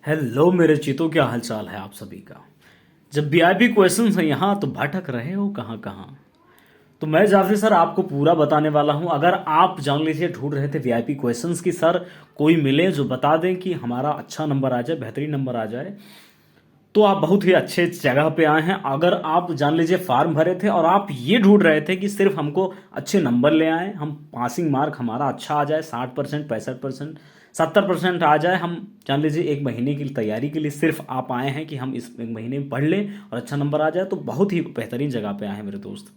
Hello मेरे चीतों, क्या हालचाल है आप सभी का। जब वीआईपी क्वेश्चंस हैं यहाँ तो भटक रहे हो कहाँ कहाँ। तो मैं जाफरी सर आपको पूरा बताने वाला हूँ। अगर आप जान लीजिए ढूंढ रहे थे वीआईपी क्वेश्चंस की सर कोई मिले जो बता दें कि हमारा अच्छा नंबर आ जाए, बेहतरीन नंबर आ जाए, तो आप बहुत ही अच्छे जगह पे आए हैं। अगर आप जान लीजिए फॉर्म भरे थे और आप ये ढूंढ रहे थे कि सिर्फ हमको अच्छे नंबर ले आए, हम पासिंग मार्क हमारा अच्छा आ जाए, 60%, 65%, 70% आ जाए, हम जान लीजिए एक महीने की तैयारी के लिए सिर्फ आप आए हैं कि हम इस एक महीने में पढ़ लें और अच्छा नंबर आ जाए, तो बहुत ही बेहतरीन जगह पे आए हैं मेरे दोस्त।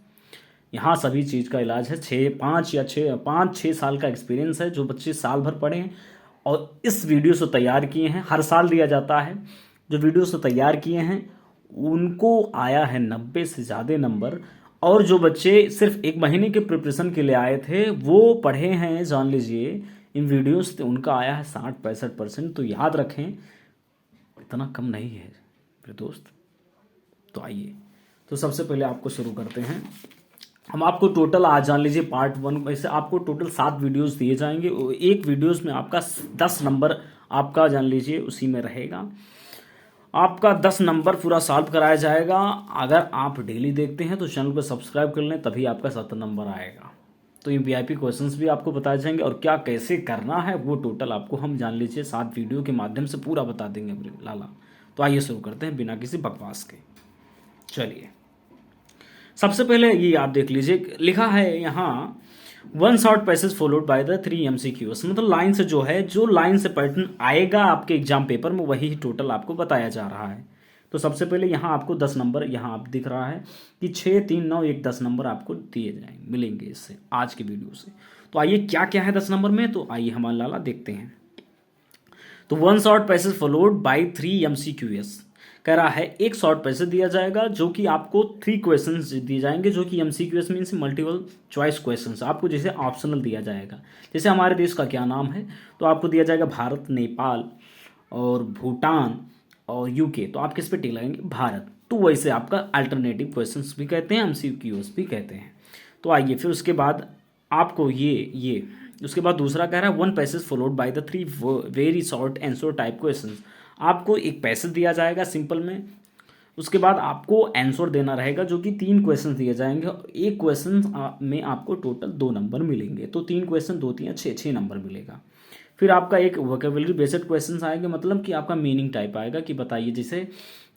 यहाँ सभी चीज़ का इलाज है। 5 6 साल का एक्सपीरियंस है जो बच्चे साल भर पढ़े हैं और इस वीडियो से तैयार किए हैं। हर साल दिया जाता है। जो वीडियो से तैयार किए हैं उनको आया है 90 से ज़्यादा नंबर। और जो बच्चे सिर्फ एक महीने के प्रिपरेशन के लिए आए थे वो पढ़े हैं, जान लीजिए इन वीडियोस से उनका आया है 60 65%। तो याद रखें, इतना कम नहीं है मेरे दोस्त। तो आइए, तो सबसे पहले आपको शुरू करते हैं। हम आपको टोटल आज जान लीजिए पार्ट 1 में से आपको टोटल 7 वीडियोस दिए जाएंगे। एक वीडियोस में आपका 10 नंबर आपका जान लीजिए उसी में रहेगा। आपका 10 नंबर पूरा सॉल्व कराया जाएगा। अगर आप डेली देखते हैं तो चैनल को सब्सक्राइब कर लें, तभी आपका 70 नंबर आएगा। तो ये वीआईपी क्वेश्चंस भी आपको बताए जाएंगे और क्या कैसे करना है वो टोटल आपको हम जान लीजिए 7 वीडियो के माध्यम से पूरा बता देंगे लाला। तो आइए शुरू करते हैं बिना किसी बकवास के। चलिए, सबसे पहले ये आप देख लीजिए, लिखा है यहाँ 1 short passage followed by the 3 MCQs। मतलब लाइन से जो है, जो लाइन से पैटर्न आएगा आपके एग्जाम पेपर में वही टोटल आपको बताया जा रहा है। तो सबसे पहले यहाँ आपको 10 नंबर यहाँ आप दिख रहा है कि 6 3 9 1 10 नंबर आपको दिए जाएंगे, मिलेंगे इससे आज के वीडियो से। तो आइए क्या क्या है 10 नंबर में, तो आइए हमारा लाला देखते हैं। तो 1 short passage followed by 3 MCQs कह रहा है एक शॉर्ट पैसेज दिया जाएगा जो कि आपको 3 क्वेश्चंस दिए जाएंगे, जो कि MCQs means multiple choice questions, आपको जैसे ऑप्शनल दिया जाएगा। जैसे हमारे देश का क्या नाम है, तो आपको दिया जाएगा भारत, नेपाल और भूटान और यूके। तो आप किस पे टिक लगाएंगे? भारत। तो वैसे आपका अल्टरनेटिव क्वेश्चंस भी कहते हैं, MCQs भी कहते हैं। तो आइए फिर उसके बाद आपको ये उसके बाद दूसरा कह रहा है 1 passage followed by the 3 very short answer type questions. आपको एक पैसेज दिया जाएगा सिंपल में, उसके बाद आपको आंसर देना रहेगा, जो कि 3 क्वेश्चन दिए जाएंगे। एक क्वेश्चन में आपको टोटल 2 नंबर मिलेंगे। तो 3 क्वेश्चन 2 3 6 नंबर मिलेगा। फिर आपका एक वोकेबलरी बेस्ड क्वेश्चंस आएंगे, मतलब कि आपका मीनिंग टाइप आएगा कि बताइए, जैसे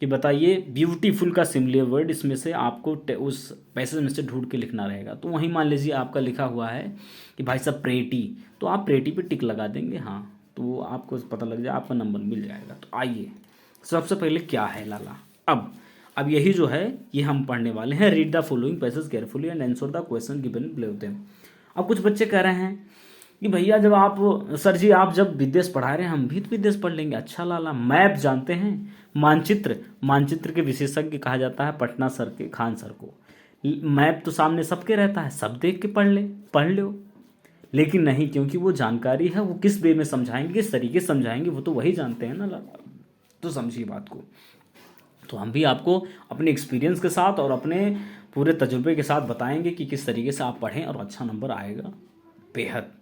कि बताइए ब्यूटीफुल का सिमिलर वर्ड, इसमें से आपको उस पैसेज में से ढूंढ के लिखना रहेगा। तो वहीं मान लीजिए आपका लिखा हुआ है कि भाई साहब प्रेटी, तो आप प्रेटी पे टिक लगा देंगे, हाँ, तो आपको पता लग जाए, आपका नंबर मिल जाएगा। तो आइए सबसे पहले क्या है लाला, अब यही जो है ये हम पढ़ने वाले हैं। Read the following passage carefully and answer the question given below them. अब कुछ बच्चे कह रहे हैं कि भैया जब आप, सर जी आप जब विदेश पढ़ा रहे हैं हम भी तो विदेश पढ़ लेंगे। अच्छा लाला, मैप जानते हैं, मानचित्र के विशेषज्ञ कहा जाता है पटना सर के, खान सर को। मैप तो सामने सबके रहता है, सब देख के पढ़ लो। लेकिन नहीं, क्योंकि वो जानकारी है, वो किस वे में समझाएंगे, किस तरीके से समझाएंगे, वो तो वही जानते हैं ना लाला। तो समझिए बात को। तो हम भी आपको अपने एक्सपीरियंस के साथ और अपने पूरे तजुर्बे के साथ बताएंगे कि किस तरीके से आप पढ़ें और अच्छा नंबर आएगा, बेहद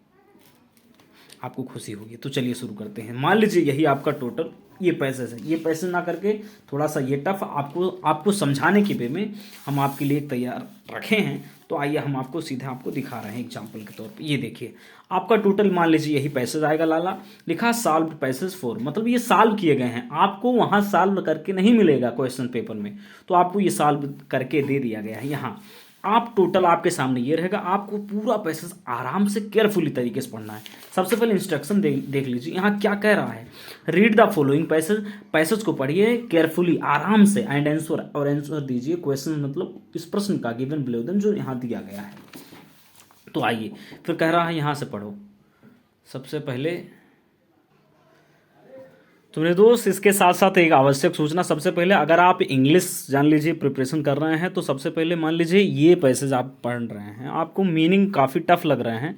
आपको खुशी होगी। तो चलिए शुरू करते हैं। मान लीजिए यही आपका टोटल ये पैसेज है। ये पैसेज ना करके थोड़ा सा ये टफ आपको समझाने के वे में हम आपके लिए तैयार रखे हैं। तो आइए हम आपको सीधे आपको दिखा रहे हैं एग्जाम्पल के तौर पे। ये देखिए आपका टोटल मान लीजिए यही पैसेज आएगा लाला, लिखा सॉल्व पैसेज 4, मतलब ये सॉल्व किए गए हैं। आपको वहाँ सॉल्व करके नहीं मिलेगा क्वेश्चन पेपर में, तो आपको ये सॉल्व करके दे दिया गया है यहाँ। आप टोटल आपके सामने ये रहेगा, आपको पूरा पैसेज आराम से केयरफुली तरीके से पढ़ना है। सबसे पहले इंस्ट्रक्शन देख लीजिए यहाँ क्या कह रहा है। रीड द फॉलोइंग पैसेज को पढ़िए केयरफुली, आराम से, एंड आंसर, और आंसर दीजिए क्वेश्चन, मतलब इस प्रश्न का गिवन बिलो देम जो यहाँ दिया गया है। तो आइए फिर कह रहा है यहाँ से पढ़ो। सबसे पहले तो मेरे दोस्त इसके साथ साथ एक आवश्यक सूचना, सबसे पहले अगर आप इंग्लिश जान लीजिए प्रिपरेशन कर रहे हैं तो सबसे पहले मान लीजिए ये पैसेज आप पढ़ रहे हैं, आपको मीनिंग काफ़ी टफ लग रहे हैं,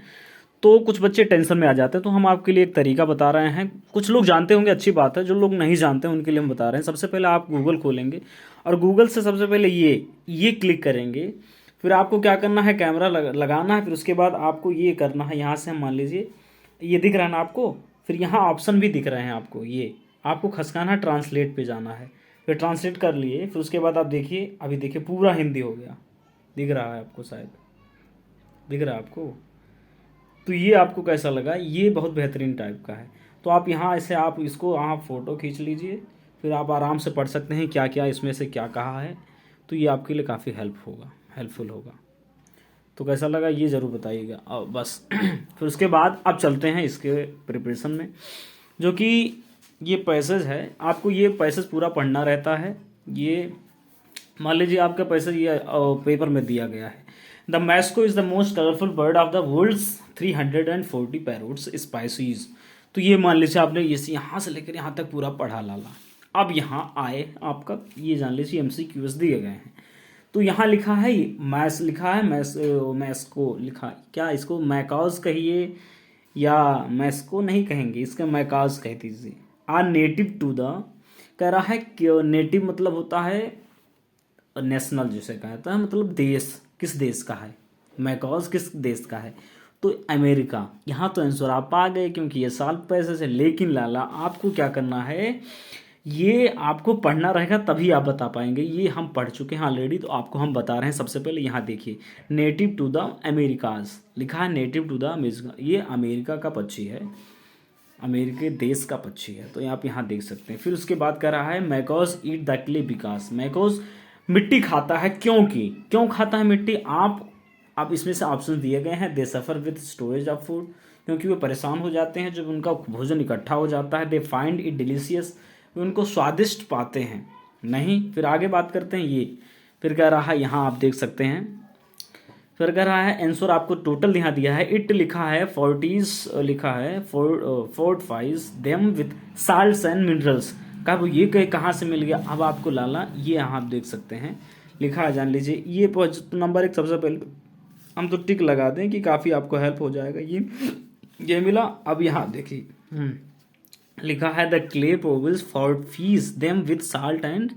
तो कुछ बच्चे टेंशन में आ जाते हैं। तो हम आपके लिए एक तरीका बता रहे हैं। कुछ लोग जानते होंगे, अच्छी बात है, जो लोग नहीं जानते हैं उनके लिए हम बता रहे हैं। सबसे पहले आप गूगल खोलेंगे और गूगल से सबसे पहले ये क्लिक करेंगे। फिर आपको क्या करना है, कैमरा लगाना है। फिर उसके बाद आपको ये करना है, यहाँ से हम मान लीजिए ये दिख रहा है ना आपको, फिर यहाँ ऑप्शन भी दिख रहे हैं आपको, ये आपको खसकाना ट्रांसलेट पे जाना है, फिर ट्रांसलेट कर लिए, फिर उसके बाद आप देखिए, अभी देखिए पूरा हिंदी हो गया, दिख रहा है आपको, शायद दिख रहा है आपको। तो ये आपको कैसा लगा, ये बहुत बेहतरीन टाइप का है। तो आप यहाँ ऐसे आप इसको आप फ़ोटो खींच लीजिए, फिर आप आराम से पढ़ सकते हैं क्या क्या इसमें से क्या कहा है। तो ये आपके लिए काफ़ी हेल्पफुल होगा। तो कैसा लगा ये ज़रूर बताइएगा। अब बस फिर उसके बाद अब चलते हैं इसके प्रिपरेशन में, जो कि ये पैसेज है, आपको ये पैसेज पूरा पढ़ना रहता है। ये मान लीजिए आपका पैसेज ये पेपर में दिया गया है, the macaw is the most colourful bird of the world's 340 parrots species. तो ये मान लीजिए आपने इस यहाँ से लेकर यहाँ तक पूरा पढ़ा लाला। अब यहाँ आए आपका ये जान लीजिए MCQs दिए गए हैं। तो यहाँ लिखा है मैस, लिखा है मैस्को लिखा है, क्या इसको मैकाज कहिए या मैस्को नहीं कहेंगे, इसका मैकाज कह दीजिए। नेटिव टू द, कह रहा है कि नेटिव मतलब होता है नेशनल, जिसे कहता है मतलब देश, किस देश का है, मैकॉज किस देश का है, तो अमेरिका। यहाँ तो आंसर आप आ गए क्योंकि ये साल पैसे से। लेकिन लाला आपको क्या करना है, ये आपको पढ़ना रहेगा तभी आप बता पाएंगे। ये हम पढ़ चुके हैं ऑलरेडी, तो आपको हम बता रहे हैं। सबसे पहले यहाँ देखिए, नेटिव टू द अमेरिकाज लिखा है, नेटिव टू द अमेरिका, ये अमेरिका का पक्षी है, अमेरिकी देश का पक्षी है। तो आप यहाँ देख सकते हैं। फिर उसके बाद कह रहा है मैकॉज ईट द क्ले बिकॉज, मैकॉज मिट्टी खाता है क्योंकि, क्यों खाता है मिट्टी, आप इसमें से ऑप्शन दिए गए हैं। दे सफ़र विद स्टोरेज ऑफ फूड, क्योंकि वो परेशान हो जाते हैं जब उनका भोजन इकट्ठा हो जाता है। दे फाइंड इट डिलीशियस, वे उनको स्वादिष्ट पाते हैं। नहीं, फिर आगे बात करते हैं ये, फिर कह रहा है यहाँ आप देख सकते हैं, फिर कह रहा है आंसर आपको टोटल यहाँ दिया है। इट लिखा है 40s, लिखा है fortifies them with salts and minerals. कब ये कहाँ से मिल गया, अब आपको लाला ये यहाँ आप देख सकते हैं लिखा है, जान लीजिए। ये नंबर 1 सबसे पहले हम तो टिक लगा दें कि काफ़ी आपको हेल्प हो जाएगा। ये मिला। अब यहाँ देखिए लिखा है the clay provides fortifies them with salt and,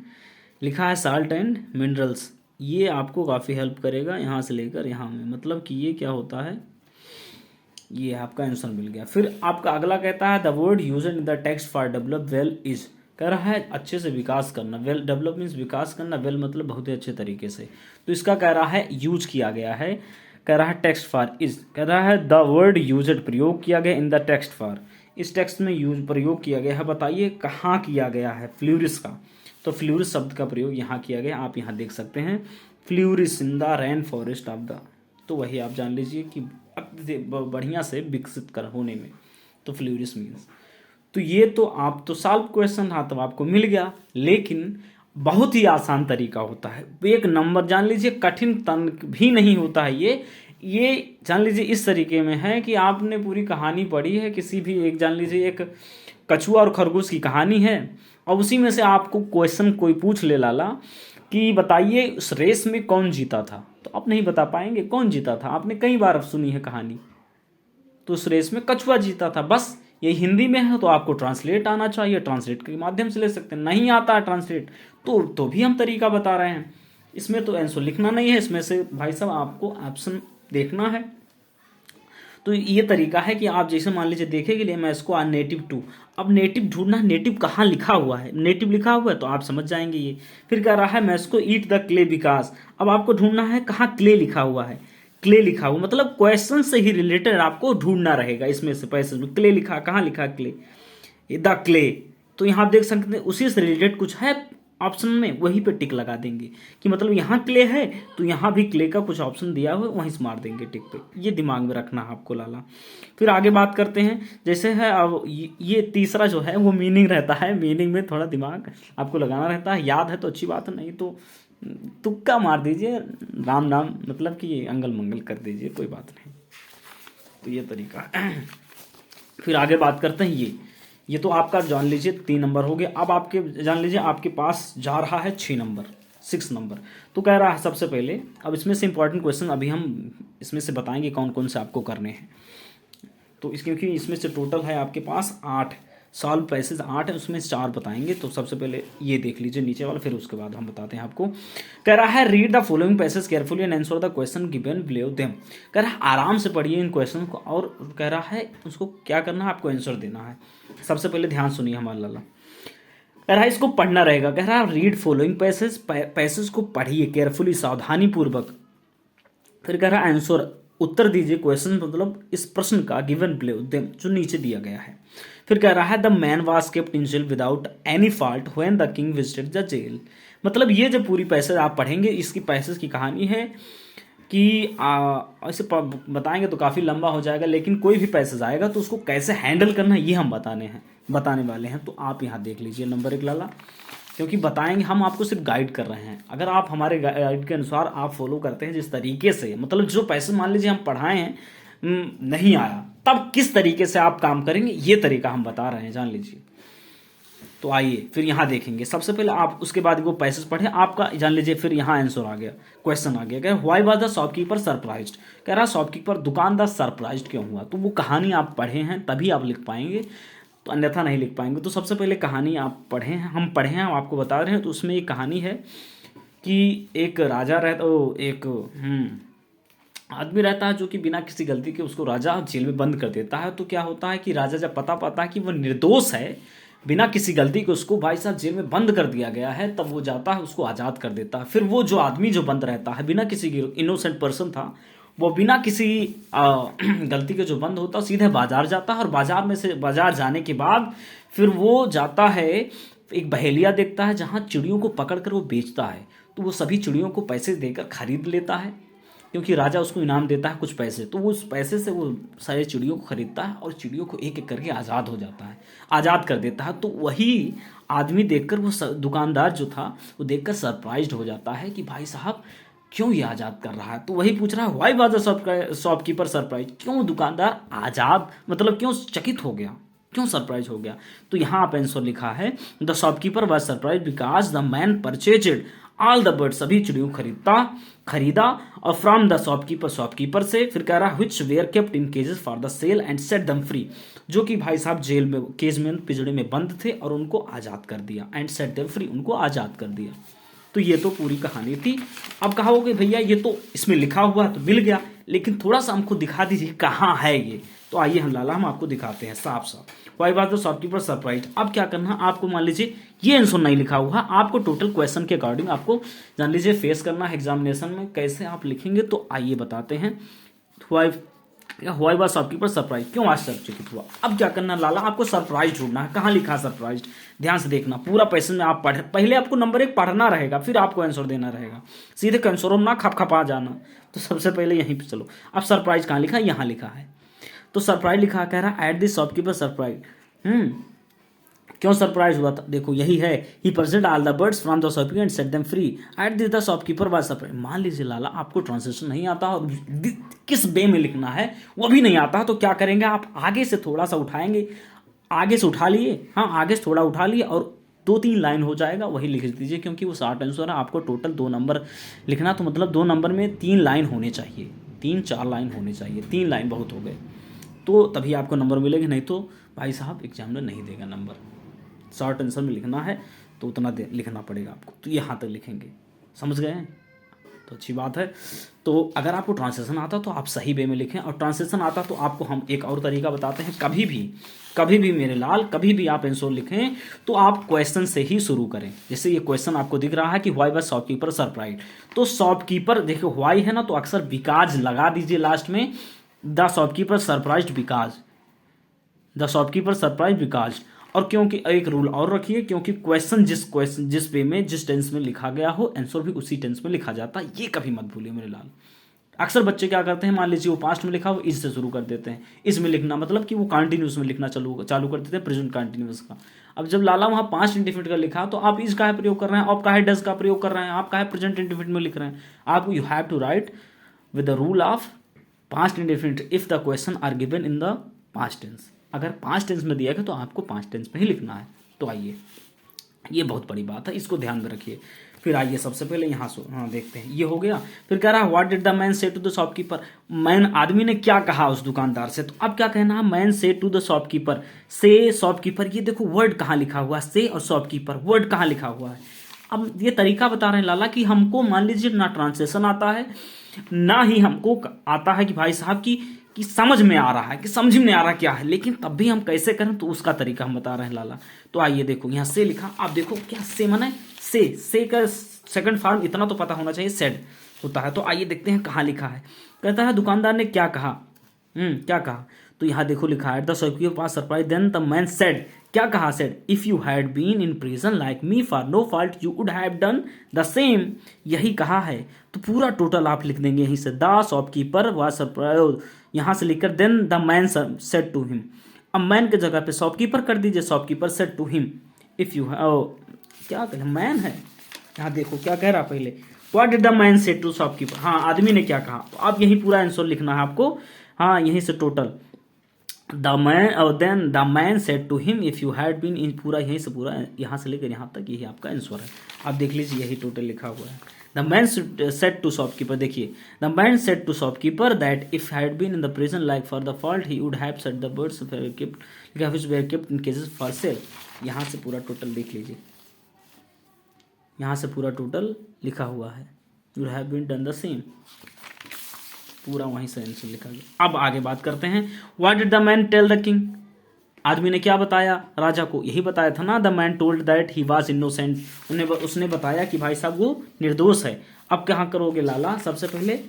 लिखा है साल्ट एंड मिनरल्स। ये आपको काफ़ी हेल्प करेगा यहाँ से लेकर यहाँ में, मतलब कि ये क्या होता है, ये आपका आंसर मिल गया। फिर आपका अगला कहता है the word used in the text for develop well is, कह रहा है अच्छे से विकास करना। वेल डेवलप मीन्स विकास करना, वेल मतलब बहुत ही अच्छे तरीके से। तो इसका कह रहा है यूज किया गया है, कह रहा है टेक्स्ट फॉर इज, कह रहा है द वर्ड यूज्ड प्रयोग किया गया इन द टेक्स्ट फॉर, इस टेक्स्ट में यूज प्रयोग किया गया है। बताइए कहाँ किया गया है, फ्लूरिस का। तो फ्लूरिस शब्द का प्रयोग यहाँ किया गया, आप यहाँ देख सकते हैं flourish in the rain forest of the. तो वही आप जान लीजिए कि बढ़िया से विकसित कर होने में, तो फ्लूरिस मीन्स। तो ये तो आप तो सॉल्व क्वेश्चन था तो आपको मिल गया, लेकिन बहुत ही आसान तरीका होता है। एक नंबर जान लीजिए, कठिन तन भी नहीं होता है ये जान लीजिए इस तरीके में है कि आपने पूरी कहानी पढ़ी है किसी भी एक, जान लीजिए एक कछुआ और खरगोश की कहानी है, और उसी में से आपको क्वेश्चन कोई पूछ ले लाला कि बताइए उस रेस में कौन जीता था, तो आप नहीं बता पाएंगे कौन जीता था। आपने कई बार अब सुनी है कहानी, तो उस रेस में कछुआ जीता था। बस ये हिंदी में है तो आपको ट्रांसलेट आना चाहिए, ट्रांसलेट के माध्यम से ले सकते हैं। नहीं आता है ट्रांसलेट तो भी हम तरीका बता रहे हैं। इसमें तो आंसर लिखना नहीं है, इसमें से भाई साहब आपको ऑप्शन देखना है। तो ये तरीका है कि आप जैसे मान लीजिए देखे के लिए मैं इसको नेटिव टू, अब नेटिव ढूंढना, नेटिव कहाँ लिखा हुआ है, नेटिव लिखा हुआ है तो आप समझ जाएंगे ये। फिर कह रहा है मैं इसको ईट द क्ले बिकॉज, अब आपको ढूंढना है कहाँ क्ले लिखा हुआ है। क्ले लिखा हुआ मतलब क्वेश्चन से ही रिलेटेड आपको ढूंढना रहेगा। इसमें से पैसेज में क्ले लिखा, कहाँ लिखा क्ले, द क्ले, तो यहाँ देख सकते हैं उसी से रिलेटेड कुछ है ऑप्शन में, वहीं पे टिक लगा देंगे कि मतलब यहाँ क्ले है तो यहाँ भी क्ले का कुछ ऑप्शन दिया हुआ है, वहीं से मार देंगे टिक पे। ये दिमाग में रखना है आपको लाला। फिर आगे बात करते हैं, जैसे है अब ये तीसरा जो है वो मीनिंग रहता है। मीनिंग में थोड़ा दिमाग आपको लगाना रहता है, याद है तो अच्छी बात है, नहीं तो तुक्का मार दीजिए, राम नाम मतलब कि अंगल मंगल कर दीजिए, कोई बात नहीं। तो ये तरीका है। फिर आगे बात करते हैं ये तो आपका जान लीजिए 3 नंबर हो गए। अब आपके जान लीजिए आपके पास जा रहा है 6 नंबर। तो कह रहा है सबसे पहले, अब इसमें से इंपॉर्टेंट क्वेश्चन अभी हम इसमें से बताएंगे कौन कौन से आपको करने हैं। तो क्योंकि इसमें से टोटल है आपके पास 8 सॉल्व पैसेज 8 है, उसमें 4 बताएंगे। तो सबसे पहले ये देख लीजिए नीचे वाला, फिर उसके बाद हम बताते हैं आपको। कह रहा है read the following passage carefully and answer the question given below them. कह रहा है आराम से पढ़िए इन क्वेश्चन को, और कह रहा है उसको क्या करना है, आपको आंसर देना है। सबसे पहले ध्यान सुनिए हमारा लाला। कह रहा है इसको पढ़ना रहेगा, कह रहा है रीड फॉलोइंग पैसेज, पैसेज को पढ़िए केयरफुली, सावधानी पूर्वक। फिर कह रहा है आंसर, उत्तर दीजिए क्वेश्चन, मतलब इस प्रश्न का गिवन बिलो जो नीचे दिया गया है। फिर कह रहा है the man was kept in jail without any fault when the king visited the jail. मतलब ये जो पूरी पैसेज आप पढ़ेंगे, इसकी पैसेज की कहानी है कि ऐसे बताएंगे तो काफ़ी लंबा हो जाएगा, लेकिन कोई भी पैसेज आएगा तो उसको कैसे हैंडल करना है ये हम बताने वाले हैं। तो आप यहाँ देख लीजिए नंबर 1 लाला, क्योंकि बताएंगे, हम आपको सिर्फ गाइड कर रहे हैं। अगर आप हमारे गाइड के अनुसार आप फॉलो करते हैं जिस तरीके से, मतलब जो पैसे मान लीजिए हम पढ़ाए हैं नहीं आया, तब किस तरीके से आप काम करेंगे ये तरीका हम बता रहे हैं, जान लीजिए। तो आइए फिर यहाँ देखेंगे। सबसे पहले आप उसके बाद वो पैसेज पढ़े, आपका जान लीजिए। फिर यहाँ आंसर आ गया, क्वेश्चन आ गया, कह रहा why was the shopkeeper surprised. कह रहा शॉपकीपर दुकानदार सरप्राइज्ड क्यों हुआ। तो वो कहानी आप पढ़े हैं तभी आप लिख पाएंगे, तो अन्यथा नहीं लिख पाएंगे। तो सबसे पहले कहानी आप पढ़े हैं, हम पढ़े हैं, हम आपको बता रहे हैं। तो उसमें एक कहानी है कि एक राजा रहता, एक आदमी रहता है जो कि बिना किसी गलती के उसको राजा जेल में बंद कर देता है। तो क्या होता है कि राजा जब पता पाता है कि वो निर्दोष है, बिना किसी गलती के उसको भाई साहब जेल में बंद कर दिया गया है, तब वो जाता है उसको आज़ाद कर देता है। फिर वो जो आदमी जो बंद रहता है बिना किसी इनोसेंट पर्सन था, वो बिना किसी गलती के जो बंद होता है सीधे बाजार जाता है, और बाजार जाने के बाद फिर वो जाता है, एक बहेलिया देखता है जहाँ चिड़ियों को पकड़ कर वो बेचता है। तो वो सभी चिड़ियों को पैसे देकर खरीद लेता है, क्योंकि राजा उसको इनाम देता है कुछ पैसे। तो वो उस पैसे से वो सारे चिड़ियों को खरीदता है और चिड़ियों को एक एक करके आज़ाद हो जाता है, आज़ाद कर देता है। तो वही आदमी देखकर वो दुकानदार जो था वो देखकर सरप्राइज्ड हो जाता है कि भाई साहब क्यों ये आज़ाद कर रहा है। तो वही पूछ रहा है why was the shopkeeper surprise, क्यों दुकानदार आज़ाद, मतलब क्यों चकित हो गया, क्यों सरप्राइज हो गया। तो यहाँ आप आंसर लिखा है the shopkeeper was surprise because the man purchased all the bird, सभी चिड़ियों खरीदा और फ्रॉम द शॉपकीपर से। फिर कह रहा which were kept in cages for the sale and set them free, जो कि भाई साहब जेल में केज में पिंजड़े में बंद थे और उनको आज़ाद कर दिया, एंड सेट दम फ्री, उनको आज़ाद कर दिया। तो ये तो पूरी कहानी थी। अब कहोगे भैया ये तो इसमें लिखा हुआ तो मिल गया, लेकिन थोड़ा सा हमको दिखा दीजिए कहाँ है ये। तो आइए हम आपको दिखाते हैं साफ साफ। Why was the shopkeeper surprised. अब क्या करना, आपको मान लीजिए ये आंसर नहीं लिखा हुआ, आपको टोटल क्वेश्चन के अकॉर्डिंग आपको जान लीजिए फेस करना है एग्जामिनेशन में, कैसे आप लिखेंगे। तो आइए बताते हैं। वाई वाज शॉपकीपर सरप्राइज, क्यों आश्चर्यचकित हुआ। अब क्या करना लाला, आपको सरप्राइज ढूंढना है, कहाँ लिखा सरप्राइज, ध्यान से देखना पूरा पैसेज में आप पहले आपको नंबर 1 पढ़ना रहेगा, फिर आपको आंसर देना रहेगा, सीधे कंसोरों में ना खपखपा जाना। तो सबसे पहले यहीं पे चलो। अब सरप्राइज कहाँ लिखा, यहाँ लिखा है। तो सरप्राइज लिखा, कह रहा एट दिस शॉपकीपर सरप्राइज। क्यों सरप्राइज हुआ था, देखो यही है, he purchased all the birds from the shopkeeper and set them free at this the shopkeeper was surprise. मान लीजिए लाला आपको ट्रांसलेशन नहीं आता और किस वे में लिखना है वो भी नहीं आता, तो क्या करेंगे आप आगे से थोड़ा सा उठाएंगे, आगे से उठा लिए, हाँ आगे से थोड़ा उठा लिए और 2-3 लाइन हो जाएगा, वही लिख दीजिए, क्योंकि वो 60 आंसर है। आपको टोटल 2 नंबर लिखना, तो मतलब 2 नंबर में 3 लाइन होने चाहिए, 3-4 लाइन होने चाहिए, 3 लाइन बहुत हो गए, तो तभी आपको नंबर मिलेगा, नहीं तो भाई साहब एग्जामिनर नहीं देगा नंबर। शॉर्ट आंसर में लिखना है तो उतना लिखना पड़ेगा आपको, तो यहाँ तक लिखेंगे, समझ गए हैं, तो अच्छी बात है। तो अगर आपको ट्रांसलेशन आता तो आप सही वे में लिखें, और ट्रांसलेशन आता तो आपको हम एक और तरीका बताते हैं। कभी भी मेरे लाल, कभी भी आप आंसर लिखें तो आप क्वेश्चन से ही शुरू करें। जैसे ये क्वेश्चन आपको दिख रहा है कि व्हाई वाज शॉपकीपर सरप्राइज, तो शॉपकीपर देखो व्हाई है ना, तो अक्सर बिकॉज लगा दीजिए लास्ट में, the shopkeeper surprised because, the shopkeeper surprise because. और क्योंकि एक रूल और रखिए, क्योंकि क्वेश्चन जिस वे में जिस टेंस में लिखा गया हो, आंसर भी उसी टेंस में लिखा जाता है, ये कभी मत भूलिए मेरे लाल। अक्सर बच्चे क्या करते हैं, मान लीजिए वो पास्ट में लिखा हो, इज से शुरू कर देते हैं, इसमें लिखना मतलब कि वो कंटिन्यूस में लिखना चालू कर देते हैं, प्रेजेंट कंटिन्यूस का। अब जब लाला वहाँ पास्ट इंडिफिनिट का लिखा तो आप इज का है प्रयोग कर रहे हैं, आप का है डज का प्रयोग कर रहे हैं, आप का है प्रेजेंट इंडिफिनिट में लिख रहे हैं। आप you have to write with the rule of past indefinite if the question are given in the past tense. अगर पास्ट टेंस में दिया गया तो आपको पास्ट टेंस में ही लिखना है। तो आइए, ये बहुत बड़ी बात है, इसको ध्यान में रखिए। फिर आइए सबसे पहले यहाँ हाँ देखते हैं, ये हो गया। फिर कह रहा है व्हाट डिड द मैन से टू द शॉपकीपर, मैन आदमी ने क्या कहा उस दुकानदार से। तो अब क्या कहना है, मैन से टू द शॉपकीपर, से शॉपकीपर, ये देखो वर्ड कहाँ लिखा हुआ है, से और शॉपकीपर वर्ड कहाँ लिखा हुआ है। अब ये तरीका बता रहे हैं लाला कि हमको मान लीजिए ना ट्रांसलेशन आता है, ना ही हमको आता है कि भाई साहब की कि समझ में आ रहा है कि समझ में नहीं आ रहा क्या है, लेकिन तब भी हम कैसे करें तो उसका तरीका हम बता रहे हैं लाला। तो आइए देखो यहाँ से लिखा, आप देखो क्या से माना है, से का सेकंड फॉर्म इतना तो पता होना चाहिए, सेड होता है। तो आइए देखते हैं कहाँ लिखा है। कहता है दुकानदार ने क्या कहा, क्या कहा, तो यहाँ देखो लिखा है the shopkeeper pass surprise then the man said, क्या कहा said, if you had been in prison like me for no fault you would have done the same, यही कहा है। तो पूरा टोटल आप लिख देंगे यहीं से, द शॉपकीपर वाज सरप्राइज, यहाँ से लिखकर then the man said to him, अब मैन के जगह पे शॉपकीपर कर दीजिए, shopkeeper said to him if you क्या कह मैन है, यहाँ देखो क्या कह रहा पहले, what did the man said to shopkeeper, हाँ आदमी ने क्या कहा। तो अब यही पूरा आंसर लिखना है आपको, हाँ यहीं से टोटल द मैन और then the man said to him if you had been, in पूरा यहीं से पूरा यहाँ से लेकर यहाँ तक यही आपका आंसर है। आप देख लीजिए यही टोटल लिखा हुआ है। The man said to shopkeeper, देखिए the man said to shopkeeper that if had been in the prison like for the fault he would have said the birds kept which were kept in cages for sale. यहाँ से पूरा total देख लीजिए, यहाँ से पूरा total लिखा हुआ है, you have been done the same, पूरा वहीं से आंसर लिखा गया। अब आगे बात करते हैं, what did the man tell the king, आदमी ने क्या बताया राजा को, यही बताया था ना, the man told that he was innocent, उसने बताया कि भाई साहब वो निर्दोष है। अब क्या करोगे लाला, सबसे पहले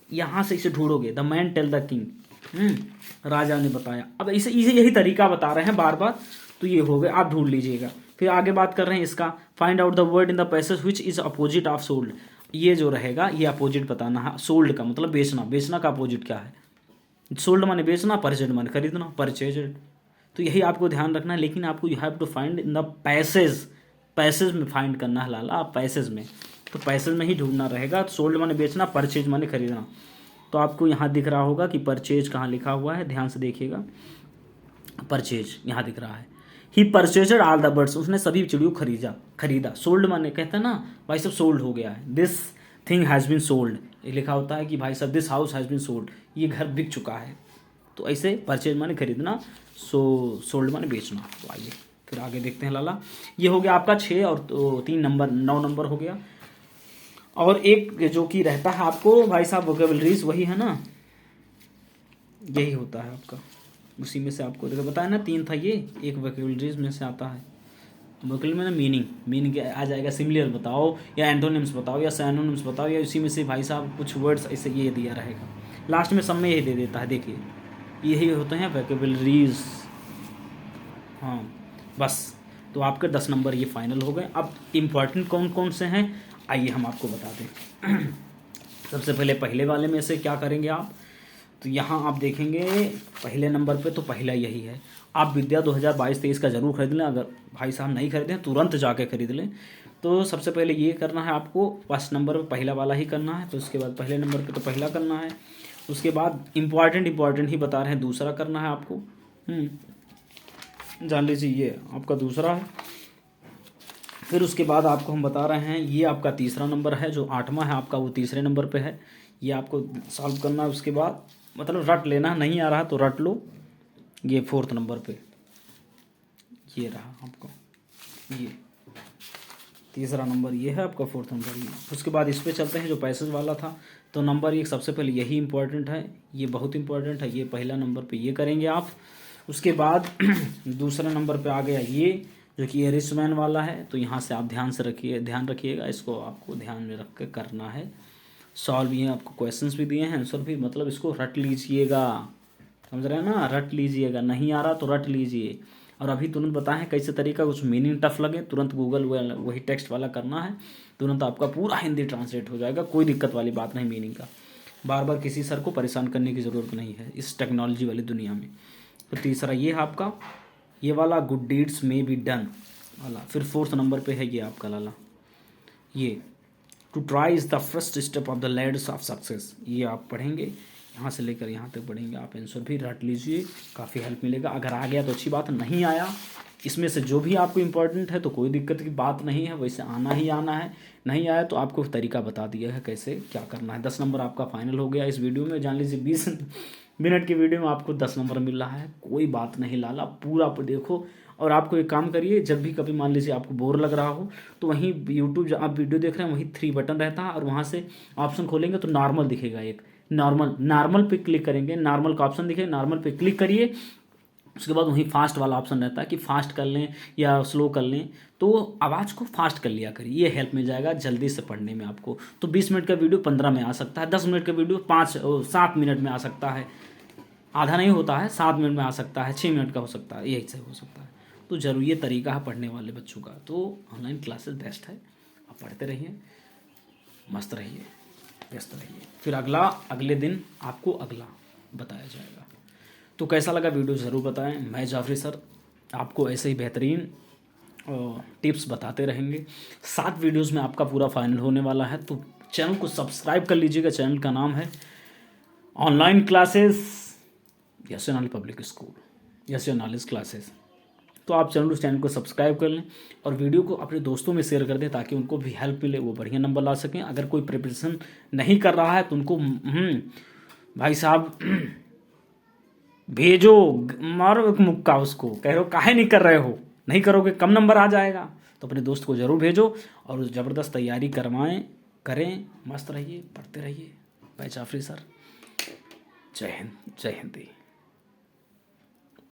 यहाँ से इसे ढूंढोगे, the man tell the king, राजा ने बताया। अब इसे यही तरीका बता रहे हैं बार बार, तो ये हो गए, आप ढूंढ लीजिएगा। फिर आगे बात कर रहे हैं इसका, find out the word in the passage which is opposite of sold, ये जो रहेगा ये अपोजिट बताना है। सोल्ड का मतलब बेचना, बेचना का अपोजिट क्या है, सोल्ड माने बेचना, परचेज माने खरीदना, परचेज। तो यही आपको ध्यान रखना है, लेकिन आपको you have to find in the passage, passage में फाइंड करना है लाला, पैसेज में, तो पैसेज में ही ढूंढना रहेगा। सोल्ड माने बेचना, परचेज माने खरीदना। तो आपको यहाँ दिख रहा होगा कि परचेज कहाँ लिखा हुआ है, ध्यान से देखिएगा, परचेज यहाँ दिख रहा है। ही परचेजेड ऑल द बर्ड्स, उसने सभी चिड़ियों खरीदा। सोल्ड माने कहते हैं ना भाई सब सोल्ड हो गया है, this thing has been sold, ये लिखा होता है कि भाई साहब this house has been sold, ये घर बिक चुका है। तो ऐसे परचेज माने खरीदना, सोल्ड माने बेचना। तो आइए फिर आगे देखते हैं लाला, ये हो गया आपका 6 और 3 नंबर, 9 नंबर हो गया। और एक जो कि रहता है आपको भाई साहब वोकेबलरीज, वही है ना, यही होता है आपका, उसी में से आपको देखो बताया ना 3 था, ये एक वोकेबलरीज में से आता है। वोकेबलरी में ना मीनिंग आ जाएगा, सिमिलर बताओ या एंटोनिम्स बताओ या सैनोनिम्स बताओ, या उसी में से भाई साहब कुछ वर्ड्स ऐसे ये दिया रहेगा, लास्ट में सब में यही दे देता है। देखिए यही होते हैं वोकेबलरीज, हाँ बस। तो आपके 10 नंबर ये फाइनल हो गए। अब इम्पॉर्टेंट कौन कौन से हैं आइए हम आपको बता दें। सबसे पहले पहले वाले में से क्या करेंगे आप, तो यहाँ आप देखेंगे पहले नंबर पे, तो पहला यही है, आप विद्या 2022-23 का जरूर खरीद लें। अगर भाई साहब नहीं खरीदें तुरंत जाके खरीद लें। तो सबसे पहले ये करना है आपको, फर्स्ट नंबर पे पहला वाला ही करना है, तो उसके बाद पहले नंबर पे तो पहला करना है, उसके बाद इम्पॉर्टेंट ही बता रहे हैं, दूसरा करना है आपको, जान लीजिए ये आपका दूसरा है। फिर उसके बाद आपको हम बता रहे हैं ये आपका तीसरा नंबर है, जो 8वां है आपका वो तीसरे नंबर पे है, ये आपको सॉल्व करना है। उसके बाद मतलब रट लेना, नहीं आ रहा तो रट लो, ये 4th नंबर पे ये रहा आपको, ये तीसरा नंबर ये है आपका, 4th नंबर ये। उसके बाद इस पे चलते हैं जो पैसेज वाला था। तो नंबर 1 सबसे पहले यही इंपॉर्टेंट है, ये बहुत इंपॉर्टेंट है, ये पहला नंबर पे ये करेंगे आप। उसके बाद दूसरा नंबर पे आ गया ये जो कि एरिस्टमैन वाला है, तो यहाँ से आप ध्यान रखिएगा, इसको आपको ध्यान में रख के करना है। सॉल्व ये आपको क्वेश्चंस भी दिए हैं, आंसर भी, मतलब इसको रट लीजिएगा, समझ रहे हैं ना, रट लीजिएगा, नहीं आ रहा तो रट लीजिए। और अभी तुरंत बताएं कैसे तरीका, कुछ मीनिंग टफ लगे तुरंत गूगल वही टेक्स्ट वाला करना है, तुरंत आपका पूरा हिंदी ट्रांसलेट हो जाएगा, कोई दिक्कत वाली बात नहीं मीनिंग का। बार बार किसी सर को परेशान करने की ज़रूरत नहीं है इस टेक्नोलॉजी वाली दुनिया में। तो तीसरा ये है आपका, ये वाला गुड डीड्स में बी डन वाला। फिर 4th नंबर पे है ये आपका लाला, ये to try is the first step of the ladders of success, ये आप पढ़ेंगे, यहाँ से लेकर यहाँ तक पढ़ेंगे आप, आंसर भी रट लीजिए, काफ़ी हेल्प मिलेगा। अगर आ गया तो अच्छी बात, नहीं आया इसमें से जो भी आपको इंपॉर्टेंट है तो कोई दिक्कत की बात नहीं है, वैसे आना ही आना है। नहीं आया तो आपको तरीका बता दिया है कैसे क्या करना है। 10 नंबर आपका फाइनल हो गया इस वीडियो में, जान लीजिए 20 मिनट की वीडियो में आपको 10 नंबर मिल रहा है, कोई बात नहीं लाला, पूरा देखो। और आपको एक काम करिए, जब भी कभी मान लीजिए आपको बोर लग रहा हो तो वहीं यूट्यूब आप वीडियो देख रहे हैं, वहीं 3 बटन रहता है और वहाँ से ऑप्शन खोलेंगे तो नॉर्मल दिखेगा, एक नॉर्मल पे क्लिक करेंगे, नॉर्मल का ऑप्शन दिखे, नॉर्मल पे क्लिक करिए। उसके बाद वहीं फास्ट वाला ऑप्शन रहता है कि फास्ट कर लें या स्लो कर लें, तो आवाज़ को फास्ट कर लिया करिए, ये हेल्प मिल जाएगा जल्दी से पढ़ने में आपको। तो 20 मिनट का वीडियो 15 में आ सकता है, 10 मिनट का वीडियो 7 मिनट में आ सकता है, आधा नहीं होता है, 7 मिनट में आ सकता है, 6 मिनट का हो सकता है, यही से हो सकता है। तो जरूर ये तरीका है पढ़ने वाले बच्चों का। तो ऑनलाइन क्लासेस बेस्ट है, आप पढ़ते रहिए, मस्त रहिए, व्यस्त रहिए। फिर अगले दिन आपको अगला बताया जाएगा। तो कैसा लगा वीडियो ज़रूर बताएं। मैं जाफरी सर आपको ऐसे ही बेहतरीन टिप्स बताते रहेंगे। 7 वीडियोस में आपका पूरा फाइनल होने वाला है, तो चैनल को सब्सक्राइब कर लीजिएगा। चैनल का नाम है online classes yes your knowledge public school, yes your knowledge classes. तो आप चैनल को सब्सक्राइब कर लें और वीडियो को अपने दोस्तों में शेयर कर दें ताकि उनको भी हेल्प मिले, वो बढ़िया नंबर ला सकें। अगर कोई प्रिपरेशन नहीं कर रहा है तो उनको भाई साहब भेजो, मारो एक मुक्का उसको, कह रहे हो काहे नहीं कर रहे हो, नहीं करोगे कम नंबर आ जाएगा। तो अपने दोस्त को ज़रूर भेजो और ज़बरदस्त तैयारी करें, मस्त रहिए, पढ़ते रहिए। भाई जाफरी सर, जय हिंद, जय हिंदी।